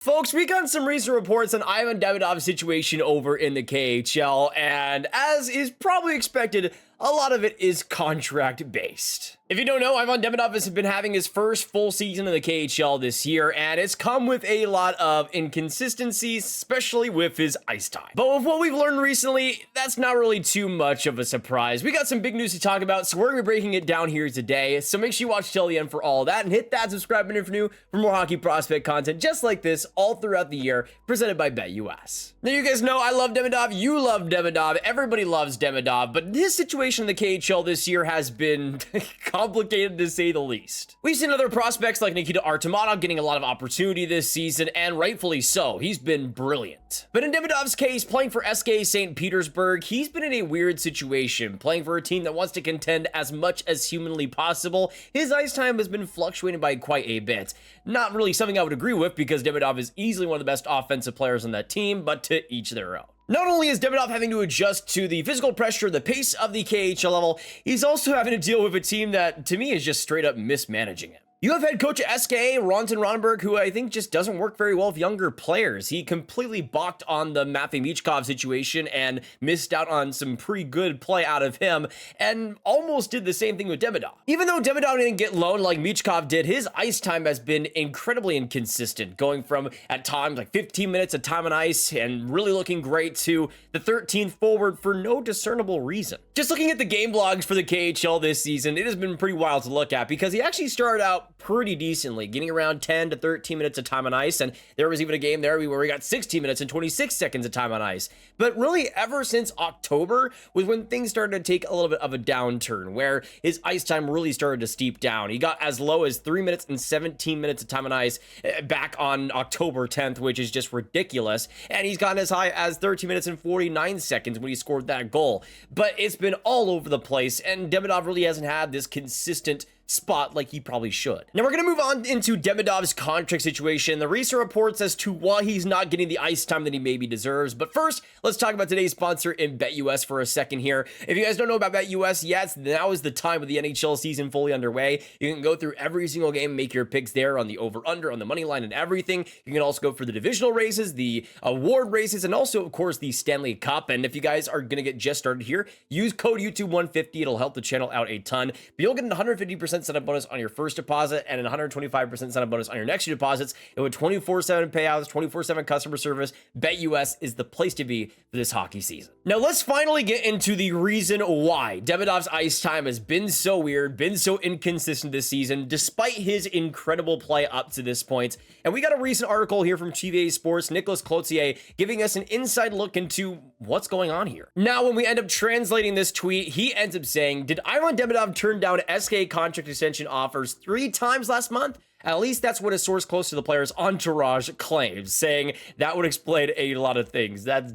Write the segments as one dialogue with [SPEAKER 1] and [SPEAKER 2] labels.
[SPEAKER 1] Folks, we got some recent reports on Ivan Demidov's situation over in the KHL, and as is probably expected, a lot of it is contract-based. If you don't know, Ivan Demidov has been having his first full season in the KHL this year, and it's come with a lot of inconsistencies, especially with his ice time. But with what we've learned recently, that's not really too much of a surprise. We got some big news to talk about, so we're going to be breaking it down here today. So make sure you watch till the end for all that, and hit that subscribe button if you're new for more hockey prospect content just like this all throughout the year, presented by BetUS. Now, you guys know I love Demidov, you love Demidov, everybody loves Demidov, but his situation in the KHL this year has been complicated to say the least. We've seen other prospects like Nikita Artamonov getting a lot of opportunity this season, and rightfully so. He's been brilliant. But in Demidov's case, playing for SKA St. Petersburg, he's been in a weird situation. Playing for a team that wants to contend as much as humanly possible, his ice time has been fluctuating by quite a bit. Not really something I would agree with, because Demidov is easily one of the best offensive players on that team, but to each their own. Not only is Demidov having to adjust to the physical pressure, the pace of the KHL level, he's also having to deal with a team that, to me, is just straight up mismanaging him. You have head coach at SKA, Rotenberg, who I think just doesn't work very well with younger players. He completely balked on the Matvei Michkov situation and missed out on some pretty good play out of him, and almost did the same thing with Demidov. Even though Demidov didn't get loaned like Michkov did, his ice time has been incredibly inconsistent, going from, at times, like 15 minutes of time on ice and really looking great to the 13th forward for no discernible reason. Just looking at the game logs for the KHL this season, it has been pretty wild to look at, because he actually started out pretty decently, getting around 10 to 13 minutes of time on ice, and there was even a game there where we got 16 minutes and 26 seconds of time on ice. But really, ever since October was when things started to take a little bit of a downturn, where his ice time really started to steep down. He got as low as 3 minutes and 17 minutes of time on ice back on October 10th, which is just ridiculous, and he's gotten as high as 13 minutes and 49 seconds when he scored that goal. But it's been all over the place, and Demidov really hasn't had this consistent spot like he probably should. Now we're going to move on into Demidov's contract situation, the recent reports as to why he's not getting the ice time that he maybe deserves. But first, let's talk about today's sponsor in BetUS for a second here. If you guys don't know about BetUS, yes, now is the time with the NHL season fully underway. You can go through every single game, make your picks there on the over-under, on the money line, and everything. You can also go for the divisional races, the award races, and also, of course, the Stanley Cup. And if you guys are going to get just started here, use code YouTube150. It'll help the channel out a ton. But you'll get 150% sign-up bonus on your first deposit and an 125% sign-up bonus on your next two deposits. And with 24/7 payouts, 24/7 customer service, BetUS is the place to be for this hockey season. Now let's finally get into the reason why Demidov's ice time has been so weird, been so inconsistent this season, despite his incredible play up to this point. And we got a recent article here from TVA Sports, Nicholas Cloutier, giving us an inside look into what's going on here. Now, when we end up translating this tweet, he ends up saying, did Ivan Demidov turn down SKA contract extension offers 3 times last month? At least that's what a source close to the player's entourage claims, saying that would explain a lot of things. That's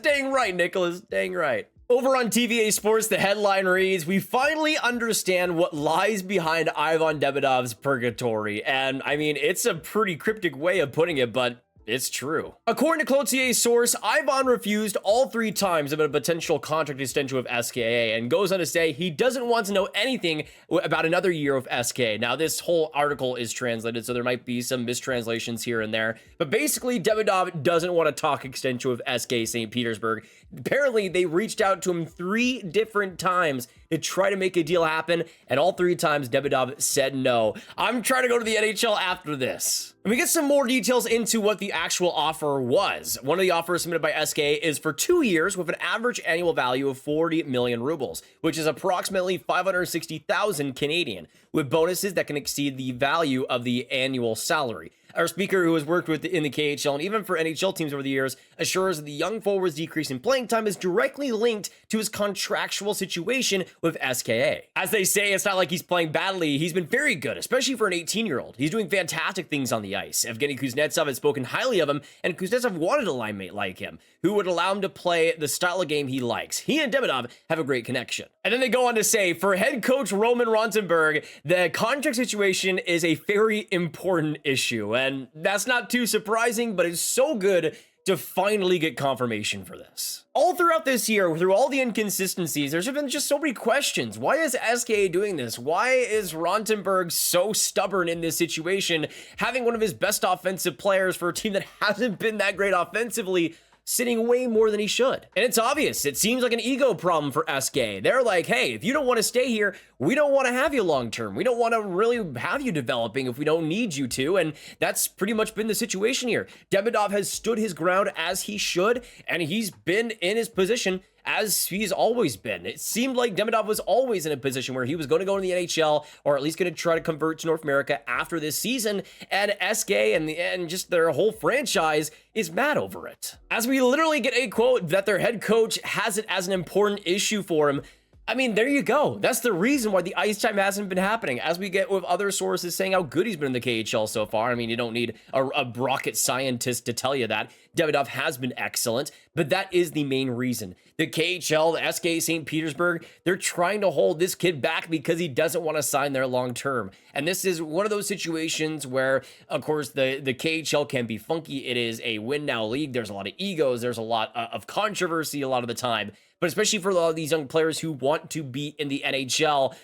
[SPEAKER 1] dang right, Nicholas, dang right. Over on TVA Sports, the headline reads, we finally understand what lies behind Ivan Demidov's purgatory. And I mean, it's a pretty cryptic way of putting it, but it's true. According to Cloutier's source, Ivan refused all 3 times about a potential contract extension with SKA, and goes on to say he doesn't want to know anything about another year of SKA. Now, this whole article is translated, so there might be some mistranslations here and there. But basically, Demidov doesn't want to talk extension with SKA St. Petersburg. Apparently, they reached out to him 3 different times to try to make a deal happen, and all 3 times Demidov said no. I'm trying to go to the NHL after this. And we get some more details into what the actual offer was. One of the offers submitted by SKA is for 2 years with an average annual value of 40 million rubles, which is approximately 560,000 Canadian, with bonuses that can exceed the value of the annual salary. Our speaker, who has worked with in the KHL and even for NHL teams over the years, assures that the young forward's decrease in playing time is directly linked to his contractual situation with SKA. As they say, it's not like he's playing badly. He's been very good, especially for an 18-year-old. He's doing fantastic things on the ice. Evgeny Kuznetsov has spoken highly of him, and Kuznetsov wanted a line mate like him, who would allow him to play the style of game he likes. He and Demidov have a great connection. And then they go on to say, for head coach Roman Rotenberg, the contract situation is a very important issue. And that's not too surprising, but it's so good to finally get confirmation for this. All throughout this year, through all the inconsistencies, there's been just so many questions. Why is SKA doing this? Why is Rotenberg so stubborn in this situation, having one of his best offensive players for a team that hasn't been that great offensively sitting way more than he should? And it's obvious. It seems like an ego problem for SKA. They're like, hey, if you don't want to stay here, we don't want to have you long term. We don't want to really have you developing if we don't need you to. And that's pretty much been the situation here. Demidov has stood his ground as he should, and he's been in his position as he's always been. It seemed like Demidov was always in a position where he was going to go to the NHL, or at least going to try to convert to North America after this season, and SKA and just their whole franchise is mad over it. As we literally get a quote that their head coach has it as an important issue for him, I mean, there you go. That's the reason why the ice time hasn't been happening. As we get with other sources saying how good he's been in the KHL so far. I mean, you don't need a rocket scientist to tell you that. Demidov has been excellent, but that is the main reason. The KHL, the SKA St. Petersburg, they're trying to hold this kid back because he doesn't want to sign there long term. And this is one of those situations where, of course, the KHL can be funky. It is a win now league. There's a lot of egos. There's a lot of controversy a lot of the time. But especially for a lot of these young players who want to be in the NHL,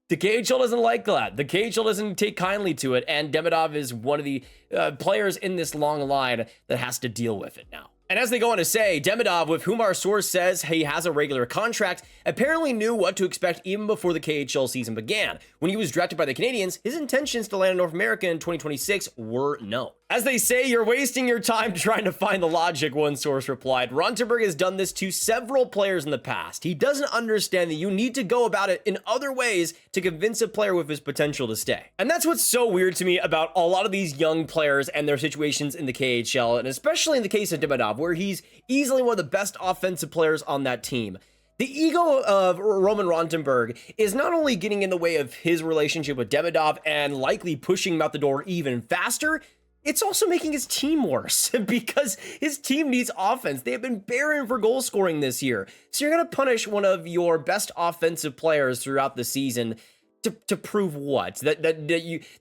[SPEAKER 1] the KHL doesn't like that. The KHL doesn't take kindly to it, and Demidov is one of the players in this long line that has to deal with it now. And as they go on to say, Demidov, with whom our source says he has a regular contract, apparently knew what to expect even before the KHL season began. When he was drafted by the Canadiens, his intentions to land in North America in 2026 were known. As they say, you're wasting your time trying to find the logic, one source replied. Rotenberg has done this to several players in the past. He doesn't understand that you need to go about it in other ways to convince a player with his potential to stay. And that's what's so weird to me about a lot of these young players and their situations in the KHL, and especially in the case of Demidov, where he's easily one of the best offensive players on that team. The ego of Roman Rotenberg is not only getting in the way of his relationship with Demidov and likely pushing him out the door even faster, it's also making his team worse because his team needs offense. They have been barren for goal scoring this year. So you're going to punish one of your best offensive players throughout the season to prove what? That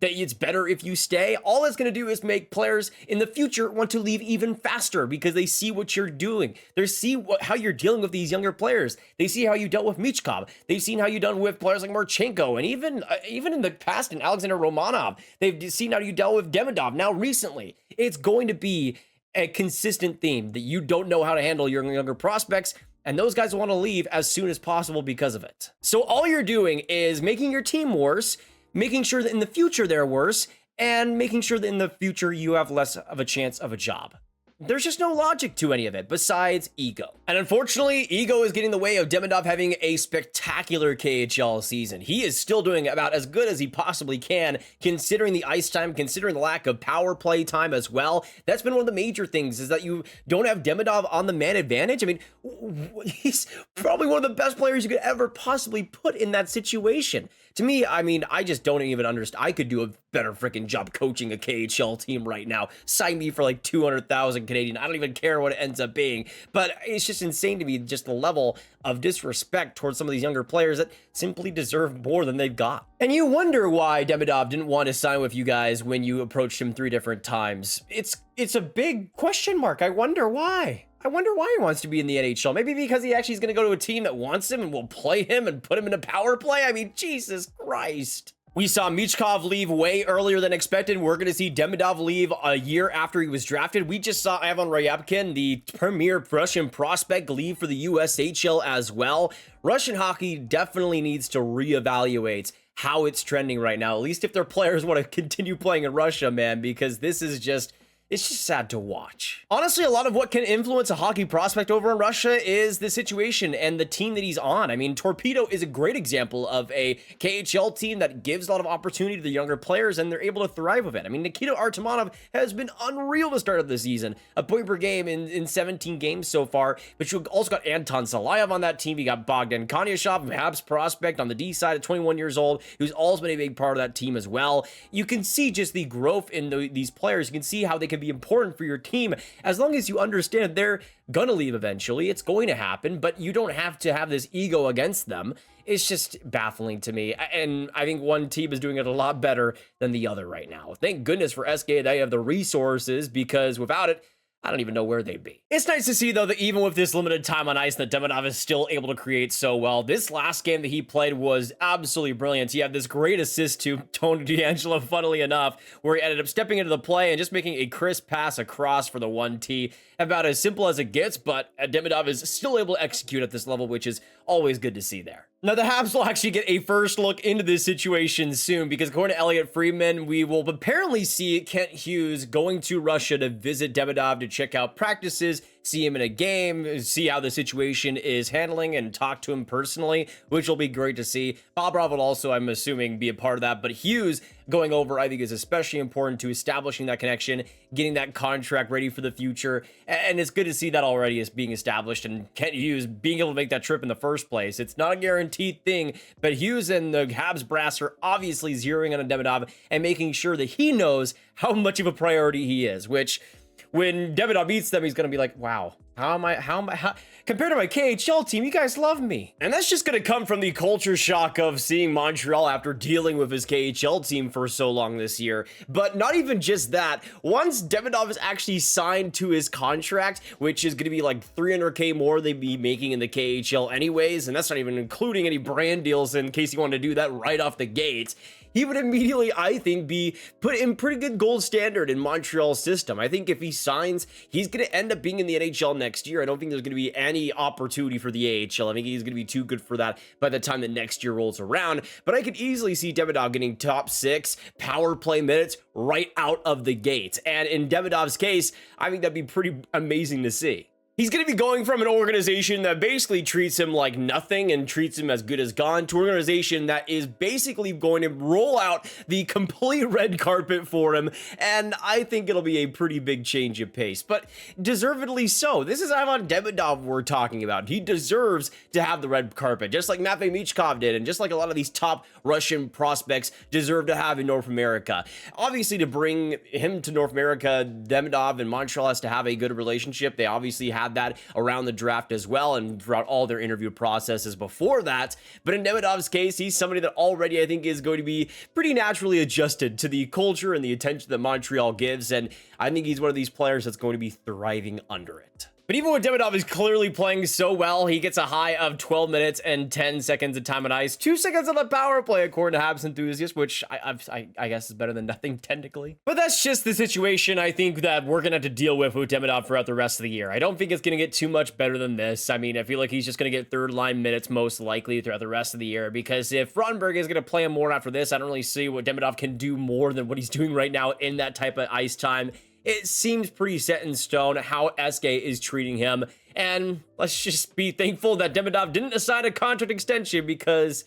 [SPEAKER 1] it's better if you stay? All it's going to do is make players in the future want to leave even faster because they see what you're doing. They see how you're dealing with these younger players. They see how you dealt with Michkov. They've seen how you done with players like Marchenko, and even in the past in Alexander Romanov. They've seen how you dealt with Demidov. Now recently, it's going to be a consistent theme that you don't know how to handle your younger prospects, and those guys want to leave as soon as possible because of it. So all you're doing is making your team worse, making sure that in the future they're worse, and making sure that in the future you have less of a chance of a job. There's just no logic to any of it besides ego. And unfortunately, ego is getting in the way of Demidov having a spectacular KHL season. He is still doing about as good as he possibly can, considering the ice time, considering the lack of power play time as well. That's been one of the major things, is that you don't have Demidov on the man advantage. I mean, he's probably one of the best players you could ever possibly put in that situation. To me, I mean, I just don't even understand. I could do a better freaking job coaching a KHL team right now. Sign me for like 200,000 Canadian. I don't even care what it ends up being. But it's just insane to me, just the level of disrespect towards some of these younger players that simply deserve more than they've got. And you wonder why Demidov didn't want to sign with you guys when you approached him 3 different times. It's a big question mark. I wonder why. I wonder why he wants to be in the NHL. Maybe because he actually is going to go to a team that wants him and will play him and put him in a power play. I mean, Jesus Christ. We saw Michkov leave way earlier than expected. We're going to see Demidov leave a year after he was drafted. We just saw Ivan Ryabkin, the premier Russian prospect, leave for the USHL as well. Russian hockey definitely needs to reevaluate how it's trending right now, at least if their players want to continue playing in Russia, man, because this is just... it's just sad to watch. Honestly, a lot of what can influence a hockey prospect over in Russia is the situation and the team that he's on. I mean, Torpedo is a great example of a KHL team that gives a lot of opportunity to the younger players, and they're able to thrive with it. I mean, Nikita Artamonov has been unreal to start of the season. A point per game in 17 games so far, but you also got Anton Silayev on that team. You got Bogdan Konyashov, Habs prospect on the D side at 21 years old, who's also been a big part of that team as well. You can see just the growth in these players. You can see how they can be important for your team as long as you understand they're gonna leave eventually. It's going to happen, but you don't have to have this ego against them. It's just baffling to me, and I think one team is doing it a lot better than the other right now. Thank goodness for SKA they have the resources, because without it, I don't even know where they'd be. It's nice to see, though, that even with this limited time on ice, that Demidov is still able to create so well. This last game that he played was absolutely brilliant. He had this great assist to Tony DeAngelo, funnily enough, where he ended up stepping into the play and just making a crisp pass across for the 1T. About as simple as it gets, but Demidov is still able to execute at this level, which is always good to see there. Now, the Habs will actually get a first look into this situation soon, because according to Elliot Friedman, we will apparently see Kent Hughes going to Russia to visit Demidov to check out practices, see him in a game, see how the situation is handling, and talk to him personally, which will be great to see. Bobrovsky will also, I'm assuming, be a part of that, but Hughes going over, I think, is especially important to establishing that connection, getting that contract ready for the future, and it's good to see that already is being established, and Kent Hughes being able to make that trip in the first place. It's not a guaranteed thing, but Hughes and the Habs brass are obviously zeroing in on Demidov and making sure that he knows how much of a priority he is, which when Demidov beats them, he's going to be like, wow, how compared to my KHL team, you guys love me. And that's just going to come from the culture shock of seeing Montreal after dealing with his KHL team for so long this year. But not even just that, once Demidov is actually signed to his contract, which is going to be like $300K more they'd be making in the KHL anyways, and that's not even including any brand deals in case you want to do that right off the gates, he would immediately, I think, be put in pretty good gold standard in Montreal's system. I think if he signs, he's going to end up being in the NHL next year. I don't think there's going to be any opportunity for the AHL. I think he's going to be too good for that by the time the next year rolls around. But I could easily see Demidov getting top 6 power play minutes right out of the gate. And in Demidov's case, I think that'd be pretty amazing to see. He's going to be going from an organization that basically treats him like nothing and treats him as good as gone to an organization that is basically going to roll out the complete red carpet for him. And I think it'll be a pretty big change of pace, but deservedly so. This is Ivan Demidov we're talking about. He deserves to have the red carpet, just like Matvei Michkov did, and just like a lot of these top Russian prospects deserve to have in North America. Obviously, to bring him to North America, Demidov and Montreal has to have a good relationship. They obviously have that around the draft as well and throughout all their interview processes before that. But in Demidov's case, he's somebody that already I think is going to be pretty naturally adjusted to the culture and the attention that Montreal gives, and I think he's one of these players that's going to be thriving under it. But even when Demidov is clearly playing so well, he gets a high of 12 minutes and 10 seconds of time on ice, 2 seconds on the power play, according to Habs enthusiasts, which I guess is better than nothing technically. But that's just the situation I think that we're going to have to deal with Demidov throughout the rest of the year. I don't think it's going to get too much better than this. I mean, I feel like he's just going to get third line minutes most likely throughout the rest of the year, because if Rotenberg is going to play him more after this, I don't really see what Demidov can do more than what he's doing right now in that type of ice time. It seems pretty set in stone how SKA is treating him, and let's just be thankful that Demidov didn't sign a contract extension, because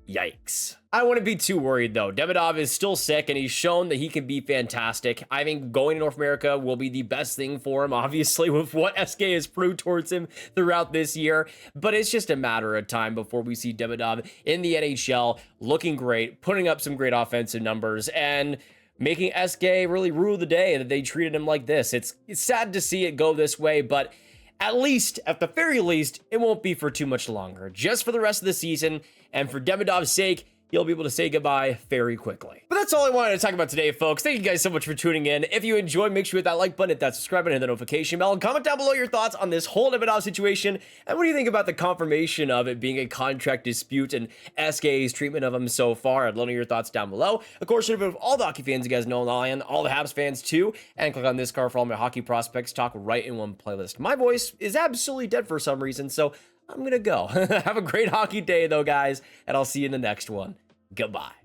[SPEAKER 1] yikes. I wouldn't be too worried though. Demidov is still sick and he's shown that he can be fantastic. I think going to North America will be the best thing for him, obviously, with what SKA has proved towards him throughout this year, but it's just a matter of time before we see Demidov in the NHL looking great, putting up some great offensive numbers, and making SKA really rule the day that they treated him like this. It's sad to see it go this way, but at least, at the very least, it won't be for too much longer. Just for the rest of the season, and for Demidov's sake, he'll be able to say goodbye very quickly. But that's all I wanted to talk about today, folks. Thank you guys so much for tuning in. If you enjoyed, make sure you hit that like button, hit that subscribe button, hit the notification bell, and comment down below your thoughts on this whole Demidov situation, and what do you think about the confirmation of it being a contract dispute and SKA's treatment of him so far? I'd love to know your thoughts down below. Of course, share it with all the hockey fans you guys know, and all the Habs fans too, and click on this card for all my hockey prospects talk right in one playlist. My voice is absolutely dead for some reason, so I'm gonna go. Have a great hockey day though, guys, and I'll see you in the next one. Goodbye.